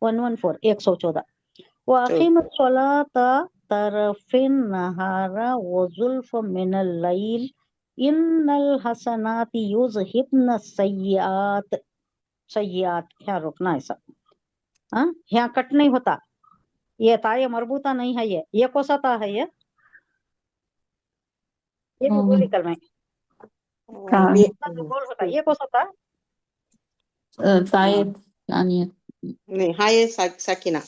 114 114 वाक़िम सलाता तरफिन नहारा वजुल्फ मिनल लैल इन्नल हसनाति युज़हिबन सय्यात। सय्यात यहाँ रुकना है सब। हाँ, यहाँ कट नहीं होता, ये ताये मरबूता नहीं है, ये कौन सा ता है? ये भी बोली कल में गोल होता है, ये कौन सा था? ताये नहीं, हाँ ये साकिना,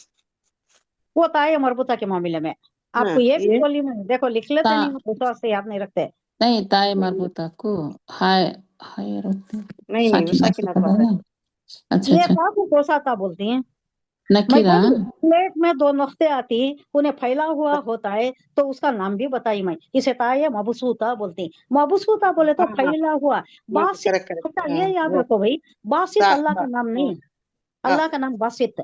वो ताये मरबूता के मामले में आपको ये भी बोली में देखो लिख लेते नहीं, दूसरा से याद नहीं रखते। नहीं, ताये मरबूता को हाय हाय रखते नहीं नहीं, साकिना को है। अच्छा ये अच्छा, था को कौन सा था बोलती हैं? मैं नकीरा। बोली प्लेट में दो नुक्ते आती, उन्हें फैला हुआ होता है तो उसका नाम भी बताई मैं, इसे ताये मबसूता बोलती हैं। मबसूता बोले तो फैला हुआ। बासित ये याद रखो भाई, बासित अल्लाह का नाम नहीं, अल्लाह का नाम बासित।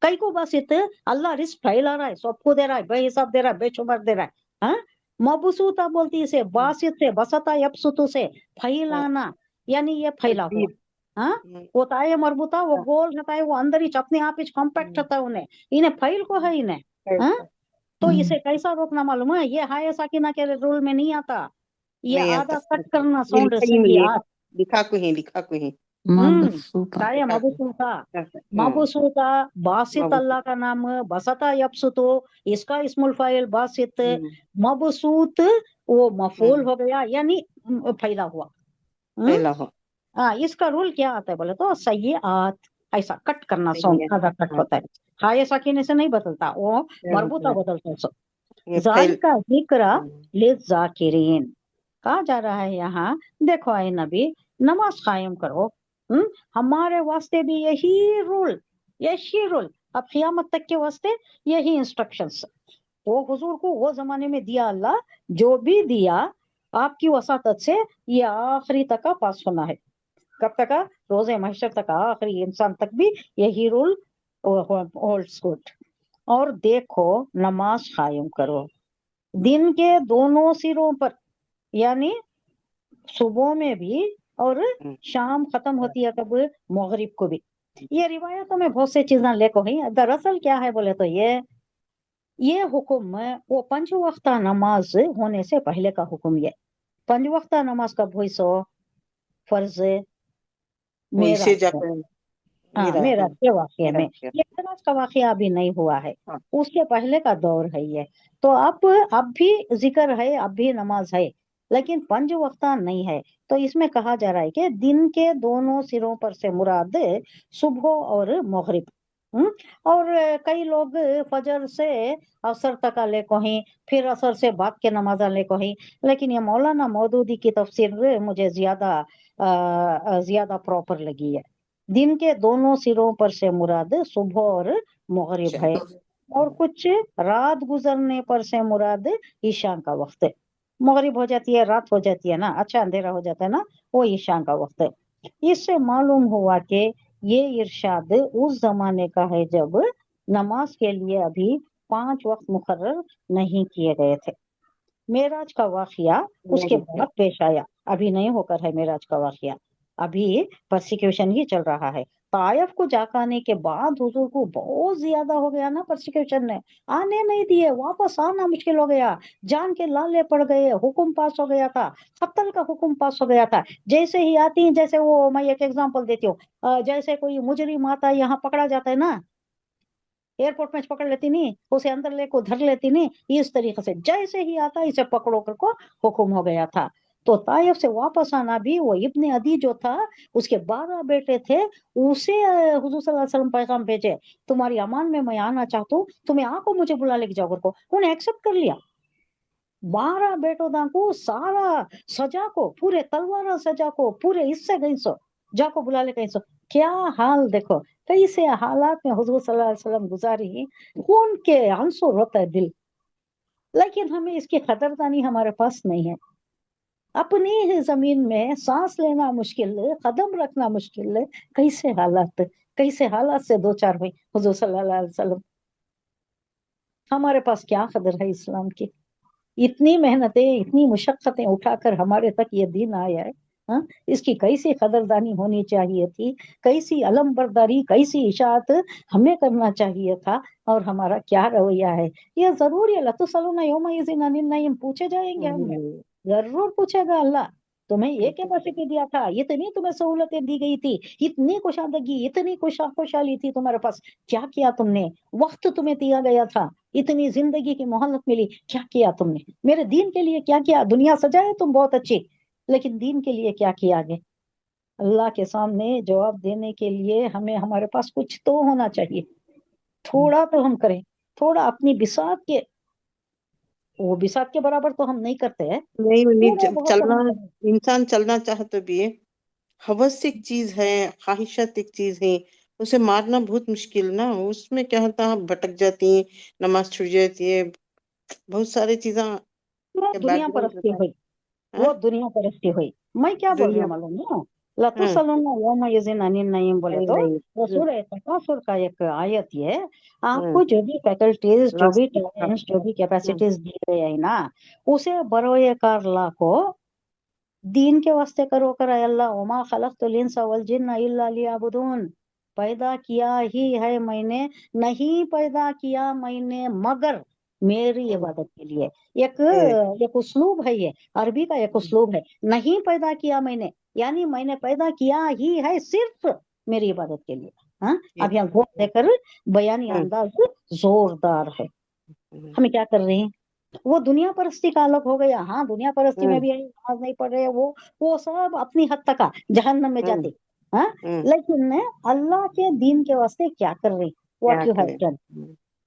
कई को बासित, अल्लाह रिस्क फैला रहा है, सबको दे रहा है, बेहिसाब दे रहा है, बेशुमार दे रहा है। हाँ, मबसूता बोलती है इसे, बासित से, बसता यबसुतु से फैलाना, यानी ये फैला हुआ। हाँ, वो ताये मरबूता वो गोल रहता है, वो अंदर ही अपने आप ही कॉम्पैक्ट रहता है, उन्हें इन्हें फैल को है इन्हें। हाँ, तो इसे कैसा रोकना मालूम है? ये हाय साकिना के रूल में नहीं आता, ये आधा कट करना साउंड लिखा को ही ताये मबसूता, मबसूता बासित अल्लाह का नाम, बसता यबसुतो इसका इस्मुल फाइल बासित, मबसूत वो मफूल हो गया, यानी फैला हुआ। हाँ, इसका रूल क्या आता है बोले तो सय्यात, ऐसा कट करना साउंड आधा कट होता है। हाय साकिन से नहीं बदलता, वो मरबूता बदलता है। सो ज़ालिका ज़िक्रा लिज़्ज़ाकिरीन, कहा जा रहा है यहाँ देखो आए नबी नमाज कायम करो। हमारे वास्ते भी यही रूल, अब क़यामत तक के वास्ते यही इंस्ट्रक्शंस वो हुजूर को वो जमाने में दिया अल्लाह, जो भी दिया आपकी वसातत से ये आखिरी तक का पास होना है। कब तक? रोजे महशर तक, आखिरी इंसान तक भी यही रूल होल्ड्स गुड। और देखो नमाज कायम करो दिन के दोनों सिरों पर, यानी सुबह में भी और शाम खत्म होती है कब? मगरिब को भी। ये रिवायतों में बहुत सी चीजें लेको है, दरअसल क्या है बोले तो ये हुक्म वो पंज वक्त नमाज होने से पहले का हुक्म। ये पंज वक्त नमाज कब हुई? सो फर्ज मेराज के वाक़े में, ये मेराज का वाक़या अभी नहीं हुआ है, उसके पहले का दौर है ये। तो अब भी जिक्र है, अब भी नमाज है, लेकिन पंज वक्त नहीं है। तो इसमें कहा जा रहा है कि दिन के दोनों सिरों पर से मुराद सुबह और मगरिब। और कई लोग फजर से असर तक ले को ही, फिर असर से बाद के नमाज ले को ही, लेकिन ये मौलाना मौदूदी की तफसीर मुझे ज्यादा प्रॉपर लगी है। दिन के दोनों सिरों पर से मुराद सुबह और मगरिब है, और कुछ रात गुजरने पर से मुराद ईशा का वक्त है। मगरिब हो जाती है, रात हो जाती है ना, अच्छा अंधेरा हो जाता है ना, वो ईशा का वक्त है। इससे मालूम हुआ कि ये इरशाद उस जमाने का है जब नमाज के लिए अभी 5 वक्त मुकर्रर नहीं किए गए थे। मेराज का वाकया उसके बाद पेश आया, अभी नहीं होकर है मेराज का वाकया, अभी परसिक्यूशन ही चल रहा है। तायफ को जाने के बाद हुजूर को बहुत ज्यादा हो गया ना, परसिक्यूशन ने आने नहीं दिए, वापस आना मुश्किल हो गया, जान के लाले पड़ गए, हुक्म पास हो गया था, कत्ल का हुक्म पास हो गया था। जैसे ही आती, जैसे वो मैं एक एग्जांपल देती हूँ, जैसे कोई मुजरिम आता है, यहाँ पकड़ा जाता है ना, एयरपोर्ट में पकड़ लेती नहीं, उसे अंदर लेको धर लेती नहीं, इस तरीके से जैसे ही आता इसे पकड़ो कर को हुक्म हो गया था। तो ताइफ से वापस आना भी, वो इब्ने अदी जो था उसके 12 बेटे थे, उसे हुजूर सल्लल्लाहु अलैहि वसल्लम पैगाम भेजे, तुम्हारी अमान में मैं आना चाहता हूँ, तुम्हें आको मुझे बुला लेके जाओ को, उन्हें एक्सेप्ट कर लिया। 12 बेटों को सारा सजा को, पूरे तलवार सजा को, पूरे इससे गई सो जाको बुला ले, कहीं सो क्या हाल देखो, कैसे हालात में हुजूर सल्लल्लाहु अलैहि वसल्लम गुजारी, खून के आंसू रोता है दिल। लेकिन हमें इसकी कदरदानी हमारे पास नहीं है। अपनी ही जमीन में सांस लेना मुश्किल, कदम रखना मुश्किल, कैसे हालात से दो चार हुई हुजूर सल्लल्लाहु अलैहि वसल्लम। हमारे पास क्या कदर है इस्लाम की? इतनी मेहनतें, इतनी मुशक्कतें उठाकर हमारे तक ये दिन आया है। ہاں اس کی کیسی قدردانی ہونی چاہیے تھی، کیسی علم برداری، کیسی اشاعت ہمیں کرنا چاہیے تھا، اور ہمارا کیا رویہ ہے۔ یہ ضروری ہے، لَتُسْأَلُنَّ يَوْمَئِذٍ عَنِ النَّعِيمِ، پوچھے جائیں گے ہم، ضرور پوچھے گا اللہ۔ تمہیں یہ کیپیسٹی دیا تھا، اتنی تمہیں سہولتیں دی گئی تھی، اتنی کشادگی، اتنی خوشحالی تھی تمہارے پاس، کیا کیا تم نے؟ وقت تمہیں دیا گیا تھا، اتنی زندگی کی مہلت ملی، کیا کیا تم نے؟ میرے دین کے لیے کیا کیا؟ دنیا سجائے تم بہت اچھی، لیکن دین کے لیے کیا کیا آگے؟ اللہ کے سامنے جواب دینے کے لیے ہمیں ہمارے پاس کچھ تو ہونا چاہیے، تھوڑا تو ہم کریں، تھوڑا اپنی بساط کے، وہ بساط کے برابر تو ہم نہیں کرتے ہیں، نہیں تھوڑا بہت تو چلنا، ہم کریں۔ انسان چلنا چاہے تو بھی ہے، ہوس ایک چیز ہے، خواہشات ایک چیز ہے، اسے مارنا بہت مشکل نا، اس میں کیا ہوتا ہے بھٹک جاتی ہیں، نماز چھوٹ جاتی ہے، بہت ساری چیزیں وہ کے بیک دنیا گراؤنڈ پرستی ہوتا ہوئی، ہے۔ وہ دنیا پرستی ہوئی۔ میں کیا بول رہی دنیا ہوں معلوم ہے؟ ہاں لَتُسْأَلُنَّ يَوْمَئِذٍ عَنِ النَّعِيمِ بولے تو نہیں وہ سورہ تکاثر کا ایک آیت یہ، آپ ہاں کو جو بھی فیکلٹیز، جو بھی لاسٹ ٹیلنٹس، جو بھی کیپیسٹیز دی گئی ہے نا، اسے بروئے کار لا کو دین کے واسطے کرو کر، اے اللہ وما خلقت الانس والجن الا لیعبدون، پیدا کیا ہی ہے میں نے، نہیں پیدا کیا میں نے مگر میری عبادت کے لیے۔ ایک اسلوب ہے، یہ عربی کا ایک اسلوب ہے، نہیں پیدا کیا میں نے، یعنی میں نے پیدا کیا ہی ہے صرف میری عبادت کے لیے۔ ہاں اب یہاں غور دے کر بیانی انداز زوردار ہے۔ ہمیں کیا کر رہے ہیں؟ وہ دنیا پرستی کا الگ ہو گیا، ہاں دنیا پرستی میں بھی نماز نہیں پڑھ رہے، وہ سب اپنی حد تک جہنم میں جاتے، ہاں لیکن اللہ کے دین کے واسطے کیا کر رہے؟ What you have done,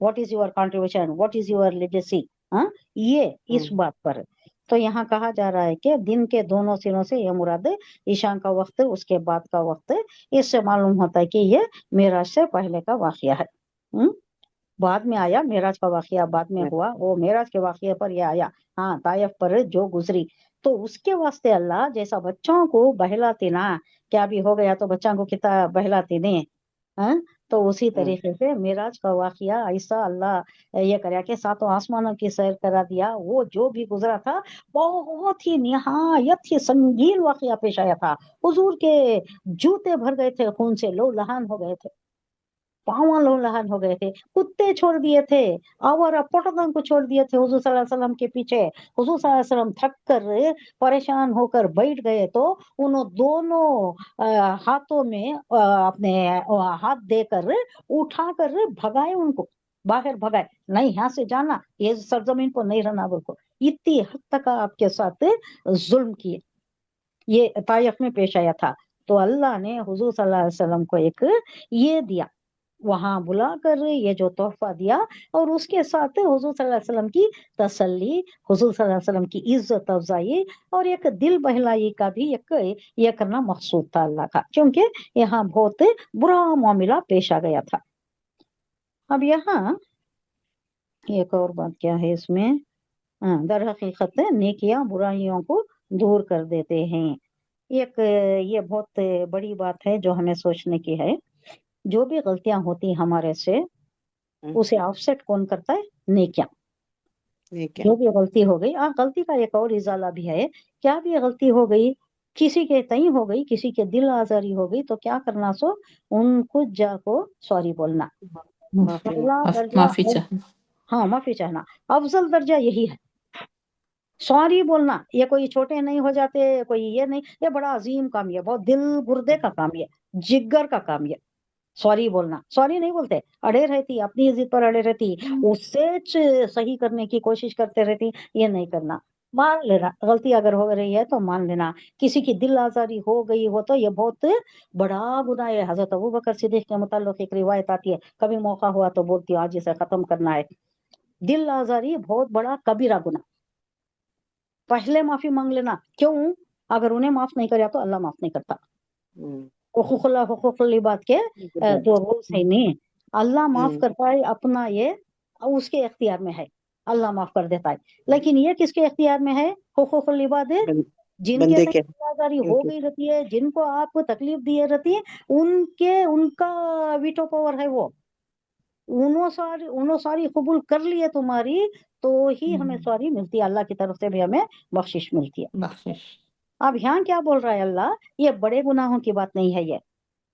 what is your contribution, what is your legacy, ہاں یہ اس بات پر۔ تو یہاں کہا جا رہا ہے کہ دن کے دونوں سروں سے یہ مراد عشاء کا وقت، اس کے بعد کا وقت، اس سے معلوم ہوتا ہے کہ یہ معراج سے پہلے کا واقعہ ہے۔ بعد میں آیا معراج کا واقعہ، بعد میں ہوا، وہ معراج کے واقعے پر یہ آیا، ہاں طائف پر جو گزری، تو اس کے واسطے اللہ جیسا بچوں کو بہلاتے نا، کیا بھی ہو گیا تو بچوں کو کتنا بہلاتے نہیں، ہاں تو اسی طریقے سے معراج کا واقعہ ایسا اللہ یہ کریا کہ ساتوں آسمانوں کی سیر کرا دیا، وہ جو بھی گزرا تھا بہت ہی نہایت ہی سنگین واقعہ پیش آیا تھا، حضور کے جوتے بھر گئے تھے خون سے، لو لہان ہو گئے تھے، پاؤں لو لہان ہو گئے تھے، کتے چھوڑ دیے تھے، اور پٹدن کو چھوڑ دیے تھے حضور صلی اللہ علیہ وسلم کے پیچھے، حضور صلی اللہ علیہ وسلم تھک کر پریشان ہو کر بیٹھ گئے تو انہوں دونوں ہاتھوں میں اپنے ہاتھ دے کر اٹھا کر بھگائے، ان کو باہر بھگائے، نہیں یہاں سے جانا، یہ سرزمین کو نہیں رہنا، بول کو اتنی حد تک آپ کے ساتھ ظلم کیے، یہ طائف میں پیش آیا تھا۔ تو اللہ نے حضور صلی اللہ علیہ وسلم کو ایک یہ دیا، وہاں بلا کر یہ جو تحفہ دیا، اور اس کے ساتھ حضور صلی اللہ علیہ وسلم کی تسلی، حضور صلی اللہ علیہ وسلم کی عزت افزائی، اور ایک دل بہلائی کا بھی یہ کرنا مقصود تھا اللہ کا، کیونکہ یہاں بہت برا معاملہ پیش آ گیا تھا۔ اب یہاں ایک اور بات کیا ہے اس میں، در حقیقت نیکیاں برائیوں کو دور کر دیتے ہیں، ایک یہ بہت بڑی بات ہے جو ہمیں سوچنے کی ہے۔ جو بھی غلطیاں ہوتی ہمارے سے، اسے آفسیٹ کون کرتا ہے؟ نیکیاں۔ جو بھی غلطی ہو گئی، غلطی کا ایک اور ازالہ بھی ہے، کیا بھی غلطی ہو گئی، کسی کے تئیں ہو گئی، کسی کے دل آزاری ہو گئی، تو کیا کرنا؟ سو ان کو جا کو سوری بولنا، پہلا درجہ، معافی چاہنا، ہاں معافی چاہنا، افضل درجہ یہی ہے، سوری بولنا۔ یہ کوئی چھوٹے نہیں ہو جاتے، کوئی یہ نہیں، یہ بڑا عظیم کام، یہ بہت دل گردے کا کام، یہ جگر کا کام، یہ سوری بولنا۔ سوری نہیں بولتے، اڑے رہتی، اپنی عزت پر اڑے رہتی، اس سے صحیح کرنے کی کوشش کرتے رہتی، یہ نہیں کرنا، مان لینا غلطی اگر ہو رہی ہے تو مان لینا۔ کسی کی دل آزاری ہو گئی ہو تو یہ بہت بڑا گناہ ہے۔ حضرت ابوبکر صدیق کے متعلق ایک روایت آتی ہے، کبھی موقع ہوا تو بولتی ہوں، آج اسے ختم کرنا ہے۔ دل آزاری بہت بڑا کبیرہ گناہ، پہلے معافی مانگ لینا، کیوں؟ اگر انہیں معاف نہیں کریا تو اللہ معاف نہیں کرتا۔ حقوق اللہ، حقوق العباد کے جو رولز ہے نہیں، اللہ معاف کرتا ہے، اپنا یہ اس کے اختیار میں ہے، اللہ معاف کر دیتا ہے، لیکن یہ کس کے اختیار میں ہے؟ حقوق العباد، جن کے آزاری ہو گئی رہتی ہے، جن کو آپ تکلیف دیے رہتی ہے، ان کا ویٹو پاور ہے، وہ انہوں ساری قبول کر لیے تمہاری، تو ہی ہمیں سوری ملتی ہے، اللہ کی طرف سے بھی ہمیں بخشش ملتی ہے۔ بخشش۔ अब यहाँ क्या बोल रहा है अल्लाह, ये बड़े गुनाहों की बात नहीं है, ये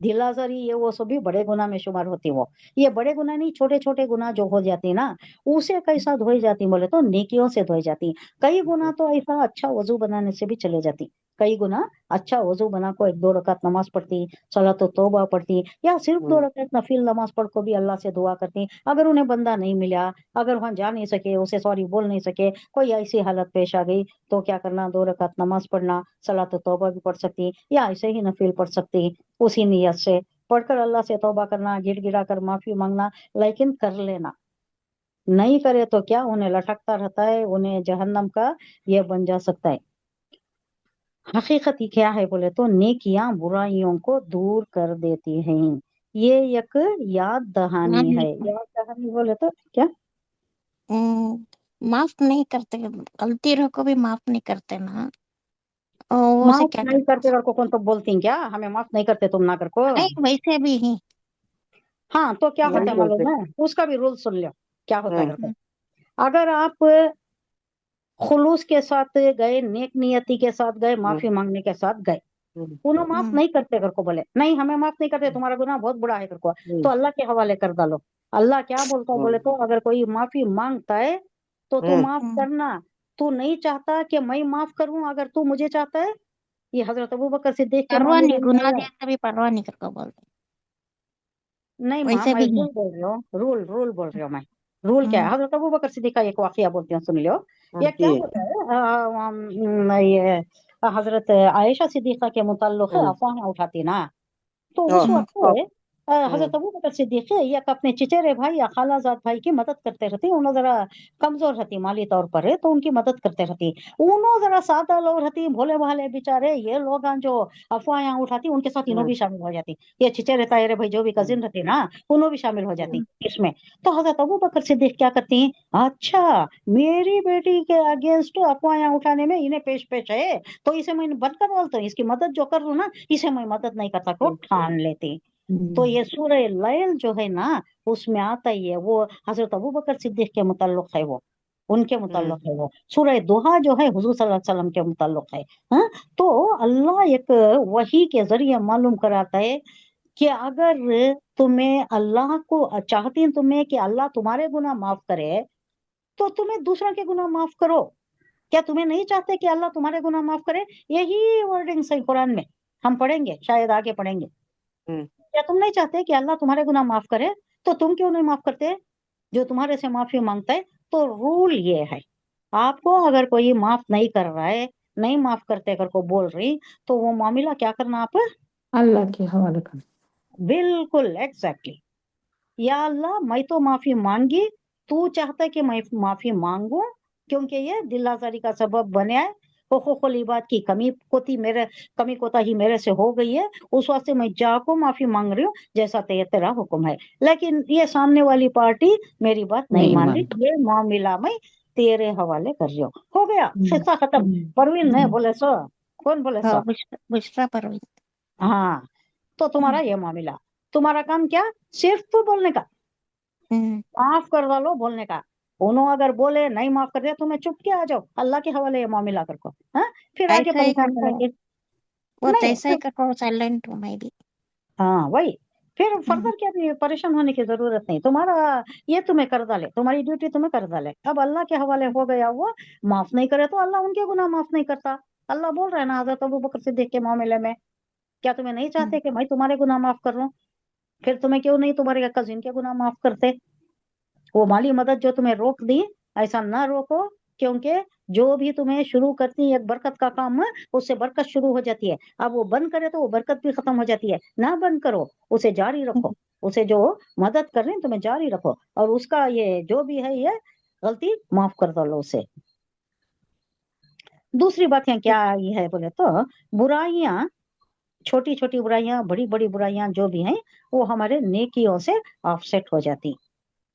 दिलाजरी ये वो सब भी बड़े गुनाह में शुमार होती, वो ये बड़े गुनाह नहीं, छोटे छोटे गुनाह जो हो जाती ना, उसे कैसा धोई जाती बोले तो नेकियों से धोई जाती। कई गुनाह तो ऐसा अच्छा वजू बनाने से भी चले जाती, कई गुनाह अच्छा वजू बना को 1-2 रकात नमाज पढ़ती, सलातो तौबा पढ़ती, या सिर्फ 2 रकात नफिल नमाज पढ़ को भी अल्लाह से दुआ करती। अगर उन्हें बंदा नहीं मिला, अगर वहां जा नहीं सके, उसे सॉरी बोल नहीं सके, कोई ऐसी हालत पेश आ गई, तो क्या करना, 2 रकात नमाज पढ़ना, सलातो तौबा भी पढ़ सकती, या ऐसे ही नफिल पढ़ सकती, उसी नियत से पढ़कर अल्लाह से तौबा करना, गिड़गिड़ा कर माफी मांगना, लेकिन कर लेना। नहीं करे तो क्या, उन्हें लटकता रहता है, उन्हें जहन्नम का ये बन जा सकता है। हकीकत ही क्या है बोले तो नेकियां बुराइयों को दूर कर देती हैं। ये एक याद दहानी है। याद दहानी बोले तो क्या, माफ नहीं करते, गलती को भी माफ नहीं करते ना, वो से माफ क्या नहीं करते? करते कर को कौन तो बोलती हैं क्या, हमें माफ नहीं करते तुम ना कर को। नहीं वैसे भी ही। हाँ तो क्या होता वही है बोलते मालूम है, उसका भी रूल सुन लो क्या होता है हाँ कर को। अगर आप खुलूस के साथ गए, नेक नियति के साथ गए, माफी मांगने के साथ गए, उन्हें माफ नहीं करते कर को, बोले नहीं हमें माफ नहीं करते, तुम्हारा गुनाह बहुत बड़ा है कर को, तो अल्लाह के हवाले कर डालो। अल्लाह क्या बोलता है बोले तो, अगर कोई माफी मांगता है तो तू माफ करना, तू नहीं चाहता कि मैं माफ करूं, अगर तू मुझे चाहता है, ये हजरत अबू बकर सिद्दीक के परवाह मामले नहीं, में गुनाह है। दिया तभी परवाह नहीं करके बोलते, नहीं माँ, वैसे मैं भी रूल नहीं। बोल रही हूँ, रूल रूल बोल रही हूँ मैं। रूल क्या है, हजरत अबू बकर सिद्दीक का एक वाकया बोलती हूँ, सुन लो। ये क्या होता है, ये हजरत आयशा सिद्दीका के मुताल्लिक अफवाहें उठाती ना, तो उस वक्त हजरत अबू बकर सिद्दीक एक अपने चिचेरे भाई या खालाजाद भाई की मदद करते रहती, उन्होंने जरा कमजोर रहती माली तौर पर है, तो उनकी मदद करते रहती। उन्होंने जरा सादा लोग रहती, भोले भाले बेचारे, ये लोग जो अफवाहें उठाती उनके साथ इन्हों भी शामिल हो जाती, ये चिचेरे तायरे भाई जो भी कजिन रहती ना, उन्हों भी शामिल हो जाती इसमें। तो हजरत अबू बकर सिद्दीक क्या करती, अच्छा मेरी बेटी के अगेंस्ट अफवाहें उठाने में इन्हें पेश पेश है, तो इसे मैं बंद कर बोलता हूँ, इसकी मदद जो कर लूँ ना, इसे मैं मदद नहीं करता को ठान लेती। तो ये सूरह लैल जो है ना, उसमें आता ही है, वो हजरत अबू बकर सिद्दीक के मुताल्लिक है, वो उनके मुताल्लिक है। वो सूरह दुहा जो है हुजूर सल्लल्लाहु अलैहि वसल्लम के मुताल्लिक है। हाँ? तो अल्लाह एक वही के जरिए मालूम कराता है कि अगर तुम्हें अल्लाह को चाहती हैं तुम्हें कि अल्लाह तुम्हारे गुनाह माफ करे, तो तुम्हें दूसरों के गुनाह माफ करो। क्या तुम्हें नहीं चाहते कि अल्लाह तुम्हारे गुनाह माफ करे? यही वर्डिंग है कुरान में, हम पढ़ेंगे, शायद आगे पढ़ेंगे। क्या तुम नहीं चाहते कि अल्लाह तुम्हारे गुनाह माफ करे? तो तुम क्यों नहीं माफ करते जो तुम्हारे से माफी मांगता है? तो रूल ये है, आपको अगर कोई माफ नहीं कर रहा है, नहीं माफ करते अगर को बोल रही, तो वो मामला क्या करना आप, अल्लाह के हवाले कर। बिल्कुल एग्जैक्टली। या अल्लाह मैं तो माफी मांगी, तू चाहता है कि मैं माफी मांगू, क्योंकि ये दिल आजारी का सबब बने है, हुकूकुल इबाद की कमी कोताही मेरे से हो गई है, उस वास्ते मैं जाको माफी मांग रही हूँ, जैसा तेरा हुक्म है। लेकिन ये सामने वाली पार्टी मेरी बात नहीं नहीं मान रही, मानता। ये मामला मैं तेरे हवाले कर रही हूँ, हो गया किस्सा खत्म। परवीन है बोले सो, कौन बोले हाँ, सो? बुशरा परवीन। हाँ, तो तुम्हारा ये मामला, तुम्हारा काम क्या, सिर्फ बोलने का, माफ कर डालो बोलने का। उन्होंने अगर बोले नहीं माफ कर दिया, तुम्हें चुप के आ जाओ, अल्लाह के हवाले ये मामला कर को। हाँ? फिर आगे ऐसा ही परेशान करता करेंगे। वो नहीं तैसा ही करता हूँ, साइलेंट हूँ मैं भी। हाँ वही, फिर फर्दर क्या भी परेशान होने की जरूरत नहीं, तुम्हारा ये तुम्हें कर डाले, तुम्हारी ड्यूटी तुम्हें कर डाले, अब अल्लाह के हवाले हो गया, वो माफ नहीं करे तो अल्लाह उनके गुनाह माफ नहीं करता। अल्लाह बोल रहा है ना हजरत अबू बकर सिद्दीक के मामले में, क्या तुम्हें नहीं चाहते कि मैं तुम्हारे गुनाह माफ कर रहा हूँ? फिर तुम्हें क्यों नहीं तुम्हारे कजिन के गुनाह माफ करते? वो माली मदद जो तुम्हें रोक दी, ऐसा ना रोको, क्योंकि जो भी तुम्हें शुरू करती है एक बरकत का काम, उससे बरकत शुरू हो जाती है, अब वो बंद करे तो वो बरकत भी खत्म हो जाती है। ना बंद करो, उसे जारी रखो, उसे जो मदद कर रहे हैं तुम्हें जारी रखो, और उसका ये जो भी है ये गलती माफ कर दो उसे। दूसरी बात यहाँ क्या ये है बोले तो, बुराइयां, छोटी छोटी बुराइयां, बड़ी बड़ी बुराइयां जो भी हैं, वो हमारे नेकियों से ऑफसेट हो जाती।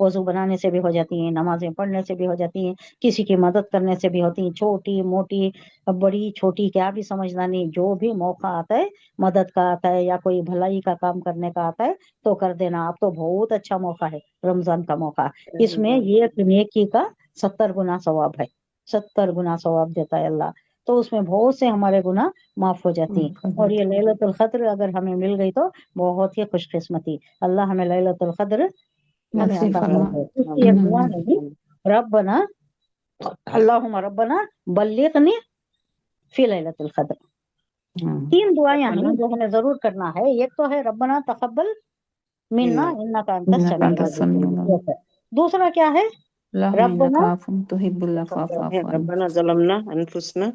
वजू बनाने से भी हो जाती हैं, नमाजें पढ़ने से भी हो जाती हैं, किसी की मदद करने से भी होती हैं, छोटी मोटी बड़ी छोटी क्या भी समझना नहीं, जो भी मौका आता है मदद का आता है या कोई भलाई का काम करने का आता है तो कर देना। अब तो बहुत अच्छा मौका है, रमजान का मौका, इसमें ये नेकी का 70 गुना सवाब है, 70 गुना सवाब देता है अल्लाह। تو اس میں بہت سے ہمارے گناہ معاف ہو جاتی ہیں. اور یہ لیلۃ القدر اگر ہمیں مل گئی تو بہت ہی خوش قسمتی. اللہ ہمیں لیلۃ القدر ہمیں نصیب عطا فرما. فرمائے. اس کی ایک دعا نہیں، ربنا اللہم ربنا بلغنی فی لیلۃ القدر. تین دعائیں ہیں جو ہمیں ضرور کرنا ہے. ایک تو ہے ربنا تقبل منا انک انت السمیع العلیم. دوسرا کیا ہے؟ ربنا ربنا ظلمنا انفسنا.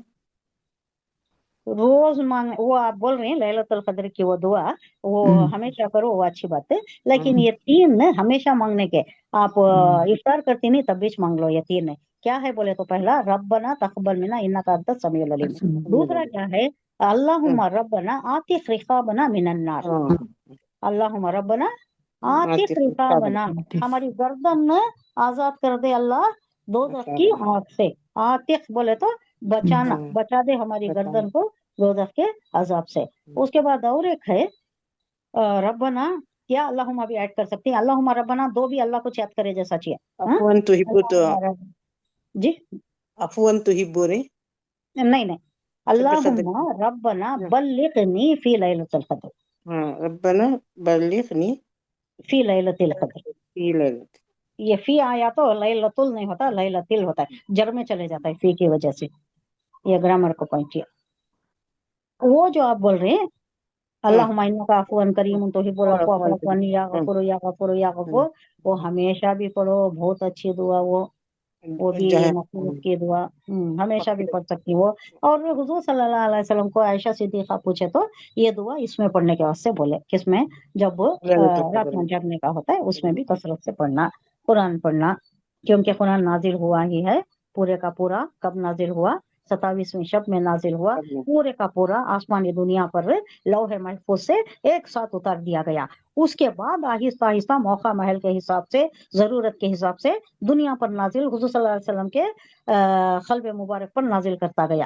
روز مانگ، وہ آپ بول رہے ہیں لیلۃ القدر کی وہ دعا، وہ ہمیشہ کرو، وہ اچھی بات ہے. لیکن یہ تین ہمیشہ مانگنے کے، آپ افطار کرتی نہیں تب بھی مانگ لو. یہ تین ہے. کیا ہے بولے تو پہلا ربنا تقبل منا انک انت السمیع العلیم. دوسرا کیا ہے؟ اللہم ربنا آتق رقابنا من النار. اللہم ربنا آتق رقابنا، ہماری گردن آزاد کر دے اللہ دوزخ کی آگ سے. آتق بولے تو بچانا، بچا دے ہماری گردن کو دوزخ کے عذاب سے. اس کے بعد اور ایک ہے ربنا، کیا اللہم بھی ایڈ کر سکتے ہیں. اللہم ربنا دو بھی اللہ کو یاد کرے جیسا چاہیے. عفواً تحب جی عفواً تحب رہے نہیں، اللہم ربنا بلغنی فی لیلۃ القدر. ربنا بلغنی فی لیلۃ القدر. فی لیلۃ. یہ فی آیا تو لیلۃ ال نہیں ہوتا، لیلۃ ال ہوتا ہے، جر میں چلے جاتا ہے فی کی وجہ سے. یہ گرامر کو پوائنٹ کیا. وہ جو آپ بول رہے ہیں اللہم انک عفو کریم تحب العفو فاعف عنی یا غفور یا غفور یا غفور، وہ ہمیشہ بھی پڑھو. بہت اچھی دعا وہ بھی مخلوق کی دعا ہمیشہ بھی پڑھ سکتی وہ. اور حضور صلی اللہ علیہ وسلم کو عائشہ صدیقہ پوچھے تو یہ دعا اس میں پڑھنے کے واسطے بولے. کس میں؟ جب رات میں جگنے کا ہوتا ہے اس میں بھی کثرت سے پڑھنا، قرآن پڑھنا. کیونکہ قرآن نازل ہوا ہی ہے پورے کا پورا. کب نازل ہوا؟ 27ویں شب میں نازل ہوا. پورے کا پورا آسمانی دنیا پر لوح محفوظ سے ایک ساتھ اتار دیا گیا. اس کے بعد آہستہ آہستہ موقع محل کے حساب سے، ضرورت کے حساب سے دنیا پر نازل حضور صلی اللہ علیہ وسلم کے قلب مبارک پر نازل کرتا گیا.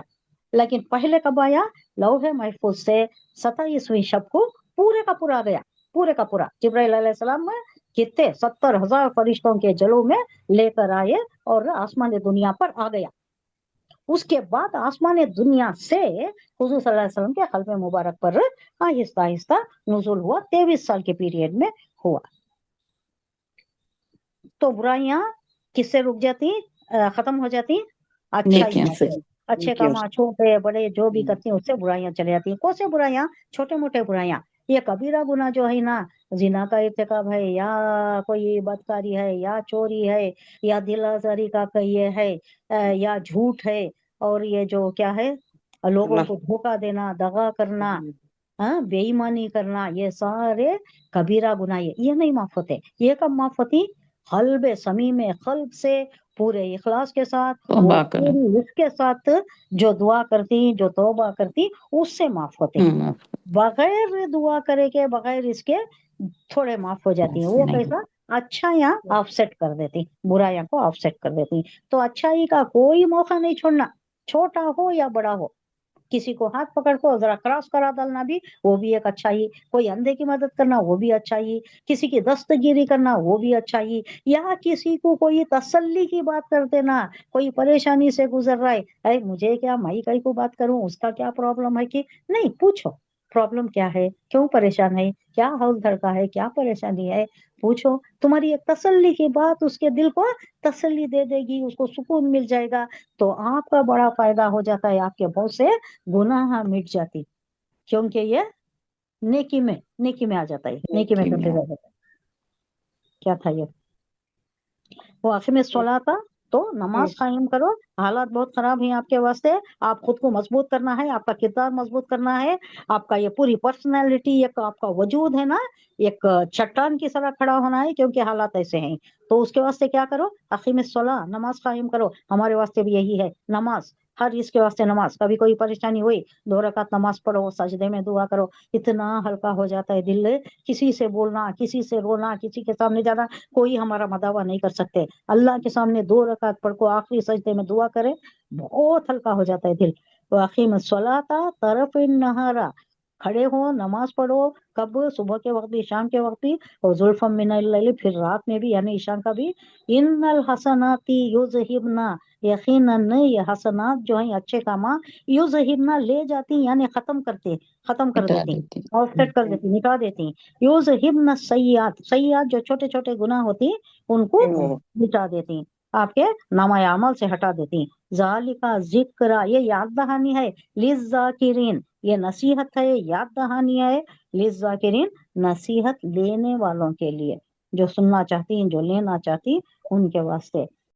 لیکن پہلے کب آیا؟ لوح محفوظ سے 27ویں شب کو پورے کا پورا گیا. پورے کا پورا جبرائیل علیہ السلام میں کتنے 70,000 فرشتوں کے جلو میں لے کر آئے اور آسمان دنیا پر آ گیا. اس کے بعد آسمان دنیا سے حضور صلی اللہ علیہ وسلم کے قلب مبارک پر آہستہ آہستہ نزول ہوا. 23 سال کے پیریڈ میں ہوا. تو برائیاں کس سے رک جاتی؟ ختم ہو جاتی اچھائیوں سے. اچھے کام چھوٹے بڑے جو بھی کرتی ہیں اس سے برائیاں چلے جاتی ہیں. کون سے برائیاں؟ چھوٹے موٹے برائیاں. یہ کبیرہ گناہ جو ہے نا، زنا کا ارتکاب ہے، یا کوئی بدکاری ہے، یا چوری ہے، یا دل آزاری کا یہ ہے، یا جھوٹ ہے، اور یہ جو کیا ہے لوگوں کو دھوکہ دینا، دغا کرنا، بے ایمانی کرنا، یہ سارے کبیرہ گناہ. یہ نہیں معاف ہوتے. یہ کب معاف ہوتی؟ قلب صمیم قلب سے پورے اخلاص کے ساتھ، وہ پوری اس کے ساتھ جو دعا کرتی، جو توبہ کرتی، اس سے معاف ہوتے. بغیر دعا کرے کے، بغیر اس کے تھوڑے معاف ہو جاتی ہیں. وہ کیسا؟ اچھائیاں آف سیٹ کر دیتی، برائیاں کو آف سیٹ کر دیتی. تو اچھائی کا کوئی موقع نہیں چھوڑنا، چھوٹا ہو یا بڑا ہو. کسی کو ہاتھ پکڑ کو ذرا کراس کرا ڈالنا بھی وہ بھی ایک اچھائی. کوئی اندھے کی مدد کرنا وہ بھی اچھائی. کسی کی دستگیری کرنا وہ بھی اچھائی. یا کسی کو کوئی تسلی کی بات کر دینا، کوئی پریشانی سے گزر رہا ہے، ارے مجھے کیا، میں کئی کو بات کروں، اس کا کیا پرابلم ہے، کہ نہیں پوچھو پرابلم کیا ہے، کیوں پریشان ہے، کیا ہول دھڑکا ہے، کیا پریشانی ہے، پوچھو. تمہاری ایک تسلی کی بات اس کے دل کو تسلی دے دے گی، اس کو سکون مل جائے گا. تو آپ کا بڑا فائدہ ہو جاتا ہے، آپ کے بہت سے گناہ مٹ جاتی. کیونکہ یہ نیکی میں آ جاتا ہے، نیکی میں کنسیڈر ہو جاتا ہے. کیا تھا یہ؟ وہ آخر میں صلاح تھا. تو نماز قائم کرو. حالات بہت خراب ہیں آپ کے واسطے. آپ خود کو مضبوط کرنا ہے، آپ کا کردار مضبوط کرنا ہے، آپ کا یہ پوری پرسنالٹی، ایک آپ کا وجود ہے نا، ایک چٹان کی طرح کھڑا ہونا ہے، کیونکہ حالات ایسے ہیں. تو اس کے واسطے کیا کرو؟ اقیم الصلاۃ، نماز قائم کرو. ہمارے واسطے بھی یہی ہے نماز. ہر اس کے واسطے نماز. کبھی کوئی پریشانی ہوئی 2 رکعت نماز پڑھو، سجدے میں دعا کرو. اتنا ہلکا ہو جاتا ہے دل. کسی سے بولنا، کسی سے رونا، کسی کے سامنے جانا، کوئی ہمارا مداوع نہیں کر سکتے. اللہ کے سامنے 2 رکعت پڑھ کو آخری سجدے میں دعا کرے، بہت ہلکا ہو جاتا ہے دل. واقعی میں الصلاۃ طرف النہار، کھڑے ہو نماز پڑھو. کب؟ صبح کے وقت بھی، شام کے وقت بھی، اور زلفا من اللیل، پھر رات میں بھی، یعنی عشاء کا بھی. ان الحسنات یذہبن یقیناً یہ حسنات جو ہیں اچھے کامات یوزہبنا لے جاتی یعنی ختم کر مٹا دیتی دیتی آفسیٹ کر دیتی مٹا دیتی یوزہبنا سیئات جو چھوٹے چھوٹے گناہ ہوتی ان کو مٹا دیتی آپ کے نامہ اعمال سے ہٹا دیتی ذالک ذکر یہ یاد دہانی ہے للذاکرین یہ نصیحت ہے یاد دہانی ہے للذاکرین نصیحت لینے والوں کے لیے جو سننا چاہتی ہیں جو لینا چاہتی ان کے واسطے